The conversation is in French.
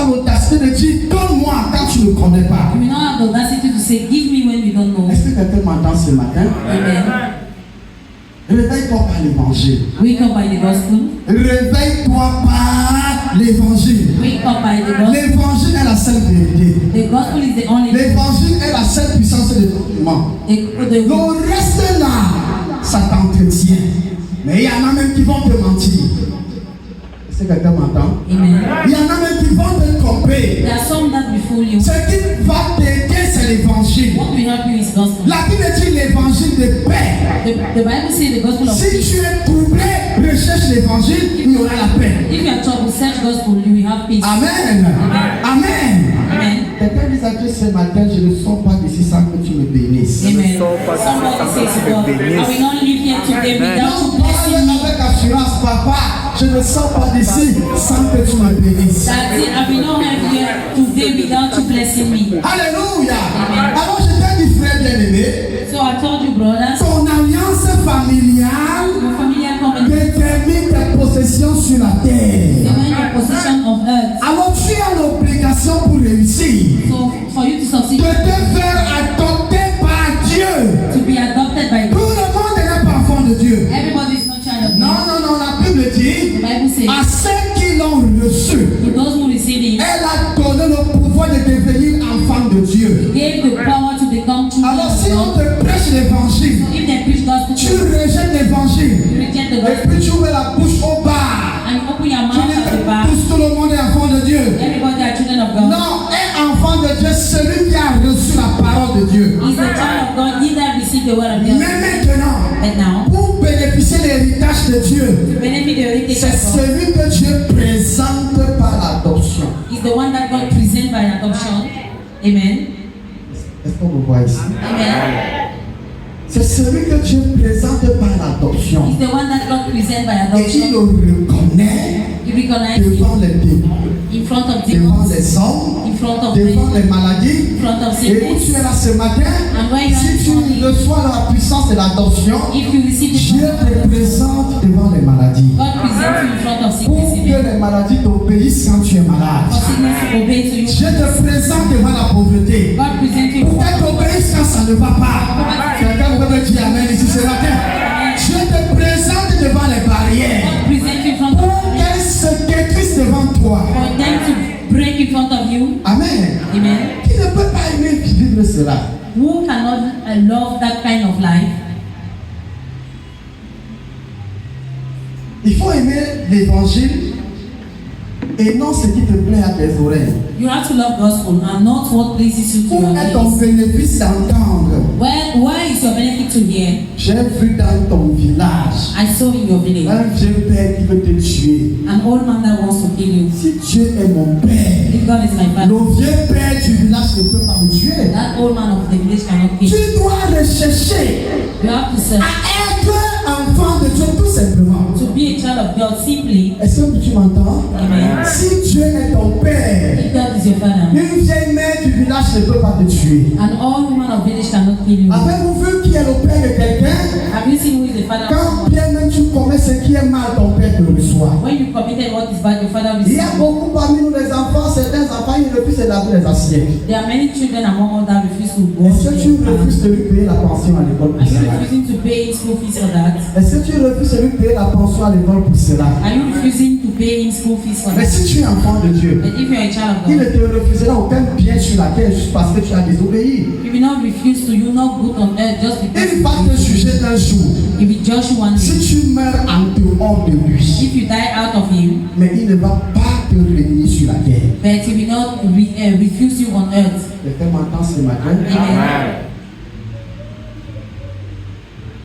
pas l'audacité de dire donne-moi quand tu ne connais pas. You will not have the audacity to say, give me when you don't know. Est-ce que quelqu'un m'entend ce matin? Amen. Réveille-toi par l'évangile. Wake up by the gospel. Réveille-toi par l'évangile. Wake up by the gospel. L'évangile est la seule vérité. The gospel is the only. L'évangile est la seule puissance de développement. Le reste là, ça t'entretient. Mais il y en a même qui vont te mentir. Est-ce que quelqu'un m'entend? Amen. Il y en a même qui vont te tromper. There are some that will fool you. Ce qui va t'aider, c'est l'évangile. What will help you is gospel. La Bible dit l'évangile de paix. The Bible says the gospel of Si peace. tu es troublé, recherche l'évangile, il y aura la paix. If you are troubled, search gospel, you will have peace. Amen. Amen. Amen. Quelqu'un dit à Dieu ce matin, je ne sors pas d'ici sans que tu me bénisses. Amen. Somebody says to God, I will not live here today without you blessing me. Avec assurance, papa, je ne sors pas d'ici sans que tu me bénisses. That's it. I will not live here today without you blessing me. Alléluia. Alors je t'ai dit, frère bien-aimé, So I told you, brothers, ton alliance familiale your familiar covenant, détermine tes possessions sur la terre. determine your position of earth. Alors tu as l'obligation pour réussir So for you to de succeed, te faire adopter par Dieu. to be adopted by Tout God. le monde n'est pas enfant de Dieu. Everybody is not child of Non, God. non, non, la Bible dit, The Bible says, à ceux qui l'ont reçu, to those who receive it, elle a donné le pouvoir de devenir enfant de Dieu. gave the power to become children Alors of si on God. te prêche l'évangile, If they preach gospel, tu to you rejettes l'évangile, reject the et gospel, puis tu ouvres la bouche au bar. and you open your Tu mouth at the dis bar, tous tout le monde est enfant de Dieu. everybody are children of God. Non, un enfant de Dieu, celui qui a reçu la parole de Dieu. He's a child of God, he that received the word of God. Mais maintenant, But now, pour bénéficier de l'héritage de Dieu, to benefit the heritage c'est of God, celui que Dieu présente par l'adoption. is the one that God presents by adoption. Amen. Est-ce qu'on me voit ici? Amen. C'est celui que Dieu présente par l'adoption. He's the one that God presents by Et il adoption. le reconnaît He recognizes devant les démons, in front of devant demons, les hommes, in front of devant men, les maladies. in front of Et où tu sickness. es là ce matin, And when you are si tu this morning, reçois la puissance de l'adoption, if you receive the Dieu power, te présente devant les maladies. God presents you in front of Pour sickness. que Amen. les maladies t'obéissent quand tu es malade. For sickness to obey to you. Dieu te présente devant la pauvreté. God presents you in Pour front qu'elle t'obéisse quand ça ne va pas. Quelqu'un peut me dire Amen ici ce matin. Dieu te présente devant les barrières. God presents you in front Pour of qu'elles se détruisent devant toi. for them to break in front of you. Amen. Amen. Qui ne peut pas aimer vivre cela? Who cannot love that kind of life? Il faut aimer l'évangile et non ce qui te plaît à tes oreilles. You have to love gospel and not what pleases you to Où your est ton ears. bénéfice d'entendre? Where is your benefit to hear? J'ai vu dans ton village I saw in your village un vieux père qui veut te tuer. an old man that wants to kill you. Si Dieu est mon père, If God is my father, le vieux père du village ne peut pas me tuer. that old man of the village cannot kill you. Tu dois rechercher You have to search à être enfant de Dieu tout simplement. to be a child of God simply. Est-ce que tu m'entends? Amen. Si Dieu est ton père, If God is your father, une vieille mère du village ne peut pas te tuer. an old woman of village cannot kill you. Avez-vous vu qui est le père de quelqu'un? Have you seen who is the father? Quand bien même tu commets ce qui est mal, ton père te reçoit. When you committed what is bad, your father will Il y a see. beaucoup parmi nous les enfants, certains enfants, ils refusent de laver les assiettes. There are many children among us that refuse to go Est-ce to que tu refuses de lui payer la pension à l'école pour Are you cela? refusing to pay school fees for that? Est-ce que tu refuses de lui payer la pension à l'école pour cela? Are you refusing to pay him school fees for Mais that? si tu es enfant de Dieu, But if you are a child of il ne God, te refusera aucun bien sur la terre juste parce que tu as désobéi. he will not refuse to you, not good on earth just because Il va te juger un jour. he will judge you one Si day. tu meurs en dehors de lui, If you die out of him, mais il ne va pas te réunir sur la terre. but he will not refuse you on earth. Quelqu'un m'entend ce matin? Amen.